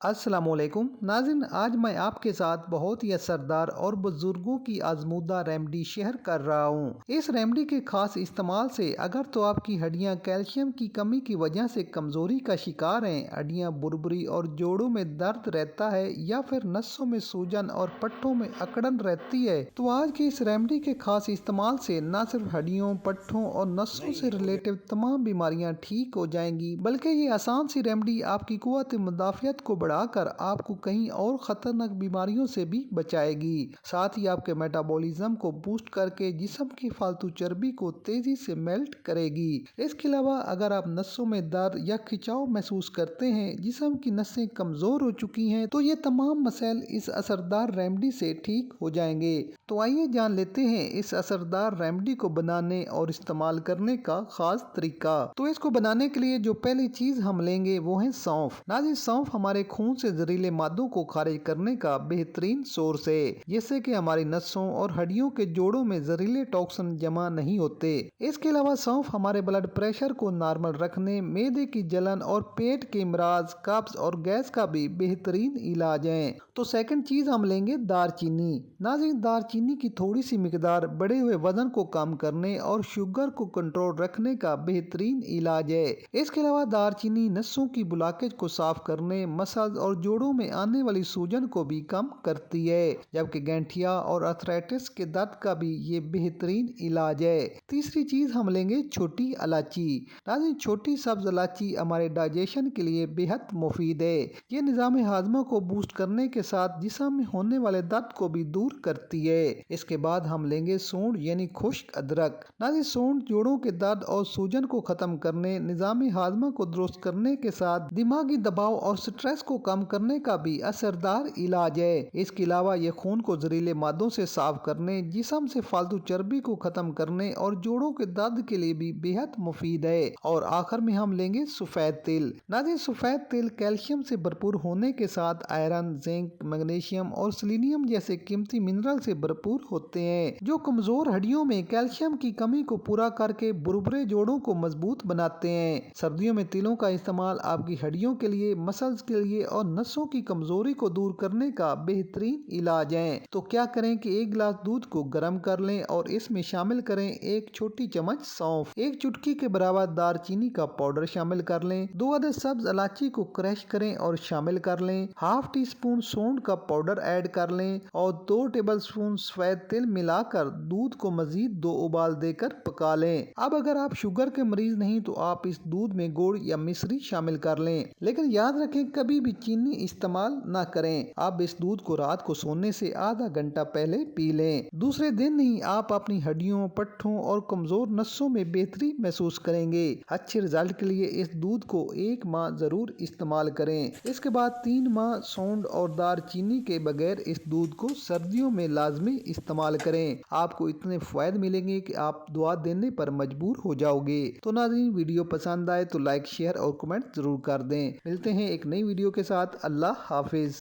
السلام علیکم ناظرین، آج میں آپ کے ساتھ بہت ہی اثردار اور بزرگوں کی آزمودہ ریمیڈی شیئر کر رہا ہوں۔ اس ریمیڈی کے خاص استعمال سے اگر تو آپ کی ہڈیاں کیلشیم کی کمی کی وجہ سے کمزوری کا شکار ہیں، ہڈیاں بربری اور جوڑوں میں درد رہتا ہے، یا پھر نسوں میں سوجن اور پٹھوں میں اکڑن رہتی ہے، تو آج کی اس ریمیڈی کے خاص استعمال سے نہ صرف ہڈیوں، پٹھوں اور نسوں سے ریلیٹڈ تمام بیماریاں ٹھیک ہو جائیں گی، بلکہ یہ آسان سی ریمیڈی آپ کی قوت مدافعت کو بڑھا کر آپ کو کہیں اور خطرناک بیماریوں سے بھی بچائے گی، ساتھ ہی آپ کے میٹابولزم کو بوسٹ کر کے جسم کی فالتو چربی کو تیزی سے میلٹ کرے گی۔ اس کے علاوہ اگر آپ نسوں میں درد یا کھچاؤ محسوس کرتے ہیں، جسم کی نسیں کمزور ہو چکی ہیں، تو یہ تمام مسائل اس اثردار ریمیڈی سے ٹھیک ہو جائیں گے۔ تو آئیے جان لیتے ہیں اس اثردار ریمیڈی کو بنانے اور استعمال کرنے کا خاص طریقہ۔ تو اس کو بنانے کے لیے جو پہلی چیز ہم لیں گے وہ ہے سونف۔ ناظرین، سونف ہمارے خون سے زہریلے مادوں کو خارج کرنے کا بہترین سورس ہے، جس سے کہ ہماری نسوں اور ہڈیوں کے جوڑوں میں زہریلے ٹاکسن جمع نہیں ہوتے۔ اس کے علاوہ سونف ہمارے بلڈ پریشر کو نارمل رکھنے، معدے کی جلن اور پیٹ کے امراض، قبض اور گیس کا بھی بہترین علاج ہے۔ تو سیکنڈ چیز ہم لیں گے دار چینی۔ ناظرین، دار چینی کی تھوڑی سی مقدار بڑھے ہوئے وزن کو کم کرنے اور شوگر کو کنٹرول رکھنے کا بہترین علاج ہے۔ اس کے علاوہ دار چینی نسوں کی بلاکیج کو صاف کرنے، مسلز اور جوڑوں میں آنے والی سوجن کو بھی کم کرتی ہے، جبکہ گینٹھیا اور آرتھرائٹس کے درد کا بھی یہ بہترین علاج ہے۔ تیسری چیز ہم لیں گے چھوٹی الائچی۔ ناظرین، چھوٹی سبز الائچی ہمارے ڈائجیشن کے لیے بہت مفید ہے۔ یہ نظام ہاضمہ کو بوسٹ کرنے کے ساتھ جسم میں ہونے والے درد کو بھی دور کرتی ہے۔ اس کے بعد ہم لیں گے سونڈ یعنی خشک ادرک۔ ناظرین، سونڈ جوڑوں کے درد اور سوجن کو ختم کرنے، نظام ہاضمہ کو درست کرنے کے ساتھ دماغی دباؤ اور سٹریس کو کم کرنے کا بھی اثردار علاج ہے۔ اس کے علاوہ یہ خون کو زہریلے مادوں سے صاف کرنے، جسم سے فالتو چربی کو ختم کرنے اور جوڑوں کے درد کے لیے بھی بہت مفید ہے۔ اور آخر میں ہم لیں گے سفید تل۔ ناظرین، سفید تل کیلشیم سے بھرپور ہونے کے ساتھ آئرن، زنک، میگنیشیم اور سیلینیم جیسے قیمتی منرل سے بھرپور ہوتے ہیں، جو کمزور ہڈیوں میں کیلشیم کی کمی کو پورا کر کے بربرے جوڑوں کو مضبوط بناتے ہیں۔ سردیوں میں تلوں کا استعمال آپ کی ہڈیوں کے لیے، مسلز کے لیے اور نسوں کی کمزوری کو دور کرنے کا بہترین علاج ہے۔ تو کیا کریں کہ ایک گلاس دودھ کو گرم کر لیں اور اس میں شامل کریں ایک چھوٹی چمچ سونف، ایک چٹکی کے برابر دار چینی کا پاؤڈر شامل کر لیں، 2 عدد سبز الائچی کو کریش کریں اور شامل کر لیں، ½ ٹی اسپون سونڈ کا پاؤڈر ایڈ کر لیں اور 2 ٹیبل اسپون سفید تل ملا کر دودھ کو مزید 2 ابال دے کر پکا لیں۔ اب اگر آپ شوگر کے مریض نہیں تو آپ اس دودھ میں گڑ یا مصری شامل کر لیں، لیکن یاد رکھیں کبھی بھی چینی استعمال نہ کریں۔ آپ اس دودھ کو رات کو سونے سے آدھا گھنٹہ پہلے پی لیں۔ دوسرے دن ہی آپ اپنی ہڈیوں، پٹھوں اور کمزور نسوں میں بہتری محسوس کریں گے۔ اچھے رزلٹ کے لیے اس دودھ کو 1 ماہ ضرور استعمال کریں۔ اس کے بعد 3 ماہ سونڈ اور دار چینی کے بغیر اس دودھ کو سردیوں میں لازمی استعمال کریں۔ آپ کو اتنے فوائد ملیں گے کہ آپ دعا دینے پر مجبور ہو جاؤ گے۔ تو ناظرین، ویڈیو پسند آئے تو لائک، شیئر اور کمنٹ ضرور کر دیں۔ ملتے ہیں ایک نئی ویڈیو کے ساتھ۔ اللہ حافظ۔